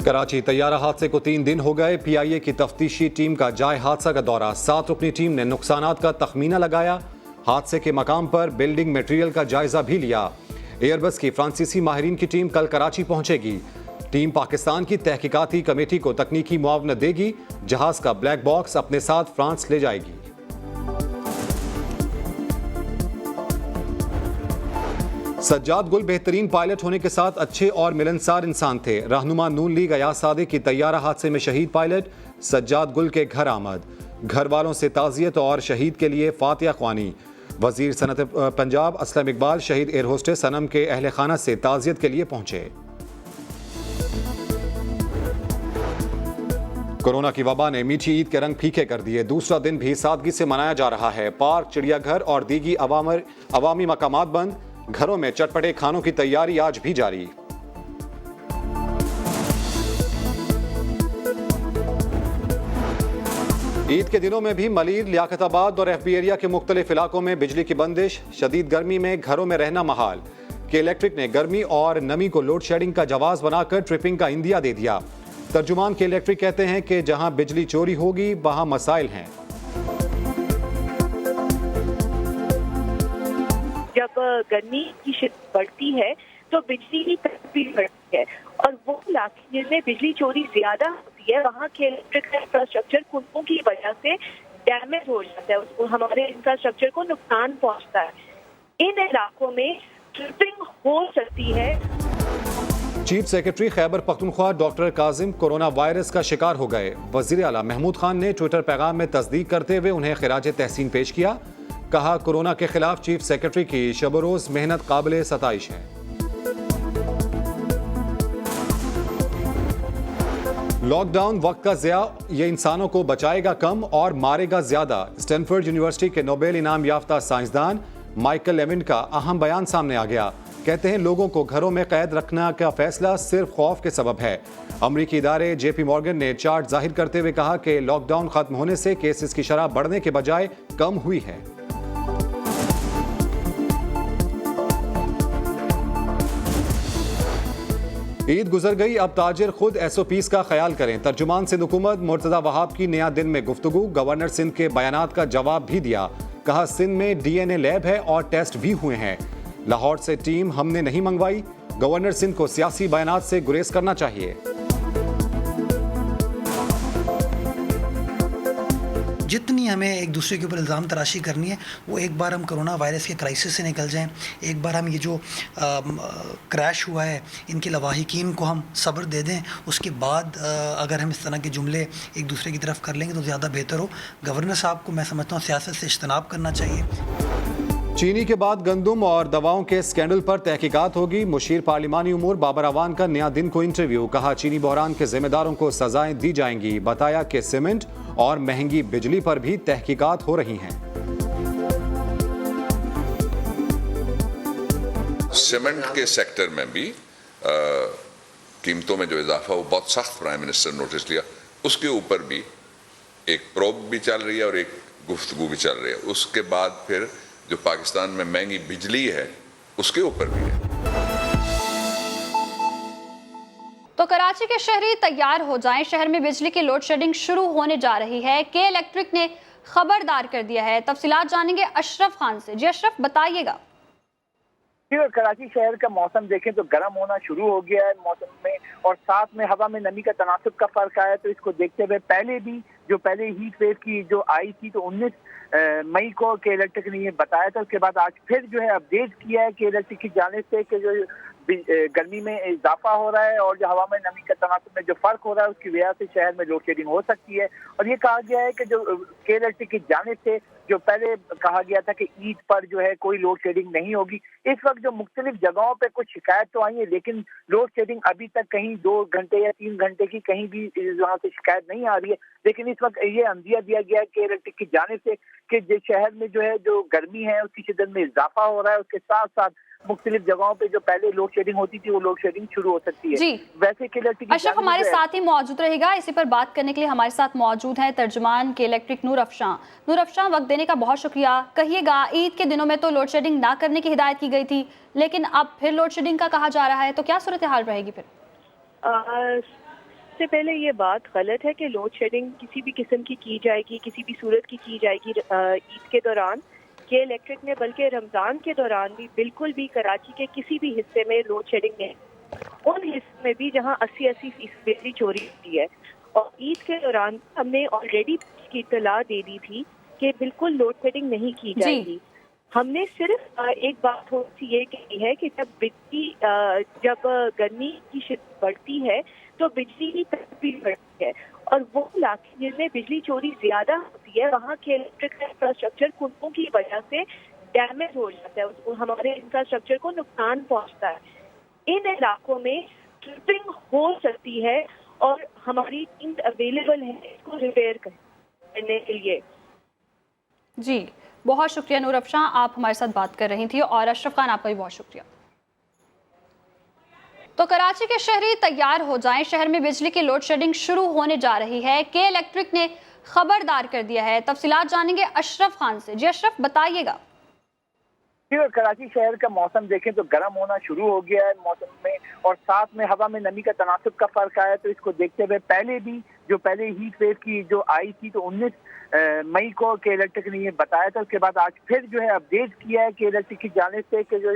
कराची तैयारा हादसे को 3 दिन हो गए। PIA की तफ्तीशी टीम का जाए हादसा का दौरा। 7 रुकनी टीम ने नुकसानात का तखमीना लगाया। हादसे के मकाम पर बिल्डिंग मटेरियल का जायजा भी लिया। एयरबस की फ्रांसीसी माहिरीन की टीम कल कराची पहुंचेगी। टीम पाकिस्तान की तहकीकाती कमेटी को तकनीकी मुआवनत देगी। जहाज का ब्लैक बॉक्स अपने साथ फ्रांस ले जाएगी। सज्जाद गुल बेहतरीन पायलट होने के साथ अच्छे और मिलनसार इंसान थे। रहनुमा नून लीग अयाज सादिक की तैयारा हादसे में शहीद पायलट सज्जाद गुल के घर आमद। घर वालों से ताज़ियत और शहीद के लिए फातिहा ख्वानी। वजीर सनत पंजाब असलम इकबाल शहीद एयर होस्टेस सनम के अहल खाना से ताज़ियत के लिए पहुंचे। कोरोना की वबा ने मीठी ईद के रंग फीके कर दिए। दूसरा दिन भी सादगी से मनाया जा रहा है। पार्क, चिड़ियाघर और दीगी अवामी मकामात बंद। घरों में चटपटे खानों की तैयारी आज भी जारी। ईद के दिनों में भी मलीर, लियाकताबाद और FB एरिया के मुख्तलिफ इलाकों में बिजली की बंदिश। शदीद गर्मी में घरों में रहना महाल। के इलेक्ट्रिक ने गर्मी और नमी को लोड शेडिंग का जवाज बनाकर ट्रिपिंग का इंदिया दे दिया। तर्जुमान के इलेक्ट्रिक कहते हैं कि जहां बिजली चोरी होगी वहां मसाइल हैं। जब गर्मी की शिद्दत बढ़ती है तो बिजली की खपत भी बढ़ती है और वो इलाके जिनमें बिजली चोरी ज्यादा होती है वहाँ के इलेक्ट्रिक इंफ्रास्ट्रक्चर कुंडों की वजह से डैमेज हो जाता है। उसको हमारे इंफ्रास्ट्रक्चर को नुकसान पहुँचता है। इन इलाकों में ट्रिपिंग हो सकती है। Chief secretary Khyber Pakhtunkhwa doctor Kazim corona virus का शिकार हो गए। वजीर आला महमूद खान ने ट्विटर पैगाम में तस्दीक करते हुए उन्हें खिराज तहसीन पेश किया। कहा कोरोना के खिलाफ चीफ सेक्रेटरी की शब रोज मेहनत काबिल सताइश है। लॉकडाउन वक्त का ज़िया, ये इंसानों को बचाएगा कम और मारेगा ज्यादा। स्टैनफोर्ड यूनिवर्सिटी के नोबेल इनाम याफ्ता साइंसदान माइकल लेविन का अहम बयान सामने आ गया। कहते हैं लोगों को घरों में कैद रखने का फैसला सिर्फ खौफ के सबब है। अमरीकी इदारे JP मॉर्गन ने चार्ट जाहिर करते हुए कहा कि लॉकडाउन खत्म होने से केसेस की शरह बढ़ने के बजाय कम हुई है। ईद गुजर गई, अब ताजिर खुद SOPs का ख्याल करें। तर्जुमान सिंध हुकूमत मुर्तज़ा वहाब की नया दिन में गुफ्तगू। गवर्नर सिंध के बयानात का जवाब भी दिया। कहा सिंध में DNA लैब है और टेस्ट भी हुए हैं। लाहौर से टीम हमने नहीं मंगवाई। गवर्नर सिंध को सियासी बयानात से गुरेज करना चाहिए। जितनी हमें एक दूसरे के ऊपर इल्ज़ाम तराशी करनी है वो एक बार हम कोरोना वायरस के क्राइसिस से निकल जाएं। एक बार हम ये जो क्रैश हुआ है इनके लवाहिकीन को हम सब्र दे दें। उसके बाद अगर हम इस तरह के जुमले एक दूसरे की तरफ कर लेंगे तो ज़्यादा बेहतर हो। गवर्नर साहब को मैं समझता हूँ सियासत से इज्तनाब करना चाहिए। चीनी के बाद गंदम और दवाओं के स्कैंडल पर तहकीकात होगी। मुशीर पार्लिमानी उमूर बाबर अवान का नया दिन को इंटरव्यू। कहा चीनी बहरान के जिम्मेदारों को सजाएं दी जाएंगी। बताया कि सीमेंट और महंगी बिजली पर भी तहकीकात हो रही हैं। सीमेंट के सेक्टर में भी कीमतों में जो इजाफा वो बहुत सख्त प्राइम मिनिस्टर ने नोटिस लिया। उसके ऊपर भी एक प्रोब भी चल रही है और एक गुफ्तगू भी चल रही है। उसके बाद फिर जो पाकिस्तान में महंगी बिजली है उसके ऊपर भी है। तो कराची के शहरी तैयार हो जाएं, शहर में बिजली की लोड शेडिंग शुरू होने जा रही है। के इलेक्ट्रिक ने खबरदार कर दिया है। तफसीलात जानेंगे अशरफ खान से। जी अशरफ, बताइएगा। कराची शहर का मौसम देखें तो गर्म होना शुरू हो गया है मौसम में, और साथ में हवा में नमी का तनासुब का फर्क आया। तो इसको देखते हुए पहले हीट वेव की जो आई थी तो 19 मई को के इलेक्ट्रिक ने ये बताया था। उसके बाद आज फिर जो है अपडेट किया है कि इलेक्ट्रिक की जानिब से कि जो गर्मी में इजाफा हो रहा है और जो हवा में नमी का तनासुब में जो फर्क हो रहा है उसकी वजह से शहर में लोड शेडिंग हो सकती है। और ये कहा गया है कि जो के इलेक्ट्रिक की जानिब से जो पहले कहा गया था कि ईद पर जो है कोई लोड शेडिंग नहीं होगी। इस वक्त जो मुख्तलिफ जगहों पे कुछ शिकायत तो आई है लेकिन लोड शेडिंग अभी तक कहीं 2 घंटे या 3 घंटे की कहीं भी वहाँ से शिकायत नहीं आ रही है। लेकिन इस वक्त ये अंदिया दिया गया है कि इलेक्ट्रिक की जानिब से कि जो शहर में जो है जो गर्मी है उसकी शिद्दत में इजाफा हो रहा है। उसके साथ साथ मुख्तलिफ जगहों पे जो पहले लोड शेडिंग होती थी वो लोड शेडिंग शुरू हो सकती है। जी वैसे के इलेक्ट्रिक अशरफ हमारे साथ ही मौजूद रहेगा। इसी पर बात करने के लिए हमारे साथ मौजूद है तर्जुमान के इलेक्ट्रिक नूर अफशां, वक्त देने का बहुत शुक्रिया। कहिएगा, ईद के दिनों में तो लोड शेडिंग ना करने की हिदायत की गई थी लेकिन अब फिर लोड शेडिंग का कहा जा रहा है, तो क्या सूरत हाल रहेगी फिर? سے پہلے یہ بات غلط ہے کہ لوڈ شیڈنگ کسی بھی قسم کی جائے گی، کسی بھی صورت کی جائے گی عید کے دوران کے الیکٹرک نے، بلکہ رمضان کے دوران بھی بالکل بھی کراچی کے کسی بھی حصے میں لوڈ شیڈنگ نہیں، ان حصوں میں بھی جہاں 80% بجلی چوری ہوتی ہے۔ اور عید کے دوران ہم نے آلریڈی کی اطلاع دے دی تھی کہ بالکل لوڈ شیڈنگ نہیں کی جائے گی۔ ہم نے صرف ایک بات تھوڑی سی یہ کہی ہے کہ جب گرمی کی شدت بڑھتی ہے تو بجلی کی طلب بھی بڑھتی ہے، اور وہ علاقے جن میں بجلی چوری زیادہ ہوتی ہے وہاں کے الیکٹرک انفراسٹرکچر کنبوں کی وجہ سے ڈیمیج ہو جاتا ہے، ہمارے انفراسٹرکچر کو نقصان پہنچتا ہے۔ ان علاقوں میں ٹرپنگ ہو سکتی ہے اور ہماری ٹیم اویلیبل ہے اس کو ریپیئر کرنے کے لیے۔ جی بہت شکریہ نور افشاں، آپ ہمارے ساتھ بات کر رہی تھی، اور اشرف خان آپ کا بھی بہت شکریہ۔ تو کراچی کے شہری تیار ہو جائیں، شہر میں بجلی کی لوڈ شیڈنگ شروع ہونے جا رہی ہے۔ کے الیکٹرک نے خبردار کر دیا ہے۔ تفصیلات جانیں گے اشرف خان سے۔ جی اشرف بتائیے گا۔ کراچی شہر کا موسم دیکھیں تو گرم ہونا شروع ہو گیا ہے موسم میں، اور ساتھ میں ہوا میں نمی کا تناسب کا فرق آیا، تو اس کو دیکھتے ہوئے پہلے ہیٹ ویو کی جو آئی تھی تو 19 مئی کو کے الیکٹرک نے یہ بتایا تھا۔ اس کے بعد آج پھر جو ہے اپڈیٹ کیا ہے کہ الیکٹرک کی جانب سے کہ جو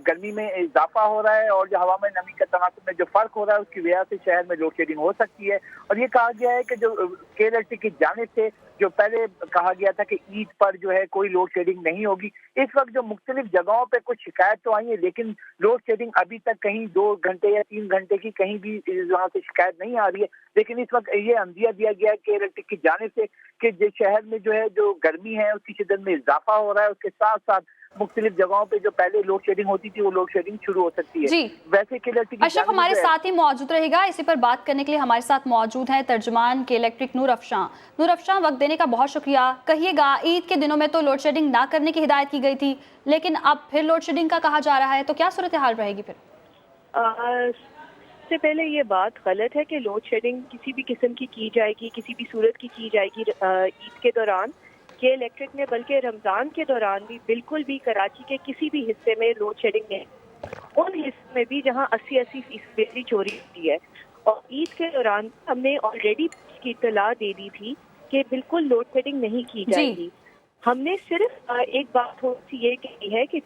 گرمی میں اضافہ ہو رہا ہے اور جو ہوا میں نمی کا تناسب میں جو فرق ہو رہا ہے اس کی وجہ سے شہر میں لوڈ شیڈنگ ہو سکتی ہے۔ اور یہ کہا گیا ہے کہ جو کے الیکٹرک کی جانب سے جو پہلے کہا گیا تھا کہ عید پر جو ہے کوئی لوڈ شیڈنگ نہیں ہوگی، اس وقت جو مختلف جگہوں پہ کچھ شکایت تو آئی ہے لیکن لوڈ شیڈنگ ابھی تک کہیں 2 گھنٹے یا 3 گھنٹے کی کہیں بھی وہاں سے شکایت نہیں آ رہی ہے۔ لیکن اس وقت یہ اندیہ دیا گیا ہے کہ الیکٹرک کی جانب سے کہ شہر میں جو ہے جو گرمی ہے اس کی شدت میں اضافہ ہو رہا ہے، اس کے ساتھ ساتھ مختلف جگہوں پہ جو پہلے لوڈ شیڈنگ ہوتی تھی وہ لوڈ شیڈنگ شروع ہو سکتی ہے۔ جی ویسے کہ اشرف ہمارے ساتھ ہی موجود رہے گا، اسی پر بات کرنے کے لیے ہمارے ساتھ موجود ہیں ترجمان کے الیکٹرک نور افشاں۔ نور افشاں، وقت دینے کا بہت شکریہ۔ کہیے گا، عید کے دنوں میں تو لوڈ شیڈنگ نہ کرنے کی ہدایت کی گئی تھی، لیکن اب پھر لوڈ شیڈنگ کا کہا جا رہا ہے، تو کیا صورتحال رہے گی پھر؟ سے پہلے یہ بات غلط ہے کہ لوڈ شیڈنگ کسی بھی قسم کی جائے گی، کسی بھی صورت کی جائے گی عید کے دوران کے الیکٹرک نے، بلکہ رمضان کے دوران بھی بالکل بھی کراچی کے کسی بھی حصے میں لوڈ شیڈنگ نہیں، ان حصوں میں بھی جہاں 80% بجلی چوری ہوتی ہے۔ اور عید کے دوران ہم نے آلریڈی کی اطلاع دے دی تھی کہ بالکل لوڈ شیڈنگ نہیں کی جائے گی۔ ہم نے صرف ایک بات تھوڑی سی یہ کہی ہے کہ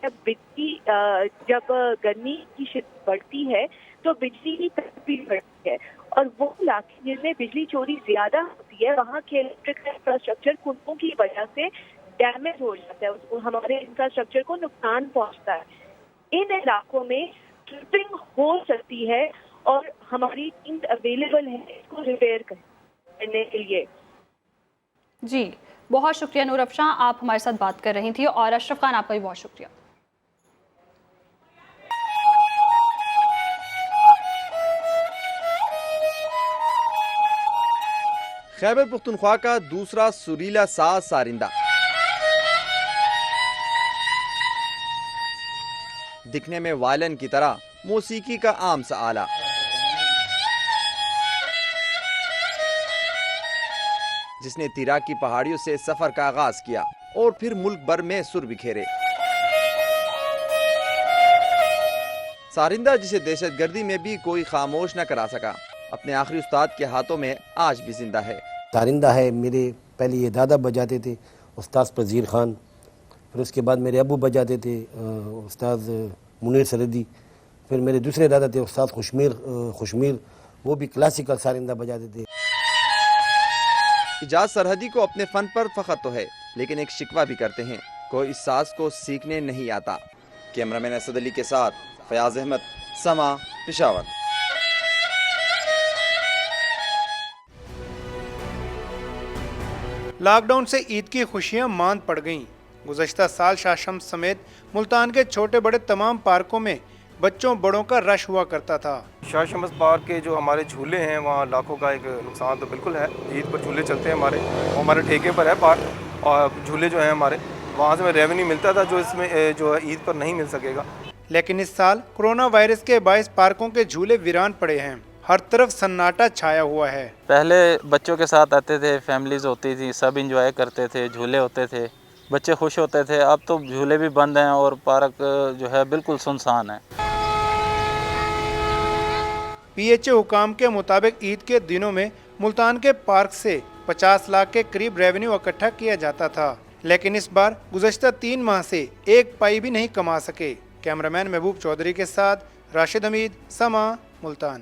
جب گرمی کی شدت بڑھتی ہے تو بجلی کی طلب بھی بڑھتی ہے، اور وہ علاقے جن میں بجلی چوری زیادہ ہوتی ہے وہاں کے الیکٹرک انفراسٹرکچر کنبوں کی وجہ سے ڈیمیج ہو جاتا ہے، ہمارے انفراسٹرکچر کو نقصان پہنچتا ہے۔ ان علاقوں میں ٹرپنگ ہو سکتی ہے اور ہماری ٹیم اویلیبل ہے اس کو ریپیئر کرنے کے لیے۔ جی بہت شکریہ نور افشاں، آپ ہمارے ساتھ بات کر رہی تھی، اور اشرف خان آپ کا بھی بہت شکریہ۔ خیبر پختونخوا کا دوسرا سریلا ساز سارندہ دکھنے میں وائلن کی طرح، موسیقی کا عام سا آلہ، جس نے تیراک کی پہاڑیوں سے سفر کا آغاز کیا اور پھر ملک بھر میں سر بکھیرے۔ سارندہ جسے دہشت گردی میں بھی کوئی خاموش نہ کرا سکا، اپنے آخری استاد کے ہاتھوں میں آج بھی زندہ ہے۔ سارندہ ہے میرے پہلے یہ دادا بجاتے تھے استاد پذیر خان، پھر اس کے بعد میرے ابو بجاتے تھے استاد منیر سردی، پھر میرے دوسرے دادا تھے استاد خوشمیر، وہ بھی کلاسیکل سارندہ بجاتے تھے۔ اجاز سرحدی کو اپنے فن پر فخر تو ہے، لیکن ایک شکوہ بھی کرتے ہیں، کوئی اس ساز کو سیکھنے نہیں آتا۔ کیمرہ مین اسد علی کے ساتھ فیاض احمد، سما، پشاور۔ لاک ڈاؤن سے عید کی خوشیاں ماند پڑ گئیں۔ گزشتہ سال شاہ شمس سمیت ملتان کے چھوٹے بڑے تمام پارکوں میں بچوں بڑوں کا رش ہوا کرتا تھا۔ شاہ شمس پارک کے جو ہمارے جھولے ہیں وہاں لاکھوں کا ایک نقصان تو بالکل ہے۔ عید پر جھولے چلتے ہیں ہمارے ٹھیکے پر ہے پارک، اور جھولے جو ہیں ہمارے وہاں سے ریونیو ملتا تھا جو اس میں جو عید پر نہیں مل سکے گا۔ لیکن اس سال کورونا وائرس کے باعث پارکوں کے جھولے ویران پڑے ہیں، ہر طرف سناٹا چھایا ہوا ہے۔ پہلے بچوں کے ساتھ آتے تھے، فیملیز ہوتی تھی، سب انجوائے کرتے تھے، جھولے ہوتے تھے، بچے خوش ہوتے تھے۔ اب تو جھولے بھی بند ہیں اور پارک جو ہے بالکل سنسان ہے۔ PHA हुकाम के मुताबिक ईद के दिनों में मुल्तान के पार्क से 50 लाख के करीब रेवेन्यू इकट्ठा किया जाता था, लेकिन इस बार गुज़श्ता 3 माह से एक पाई भी नहीं कमा सके। कैमरामैन महबूब चौधरी के साथ राशिद हमीद, समा, मुल्तान।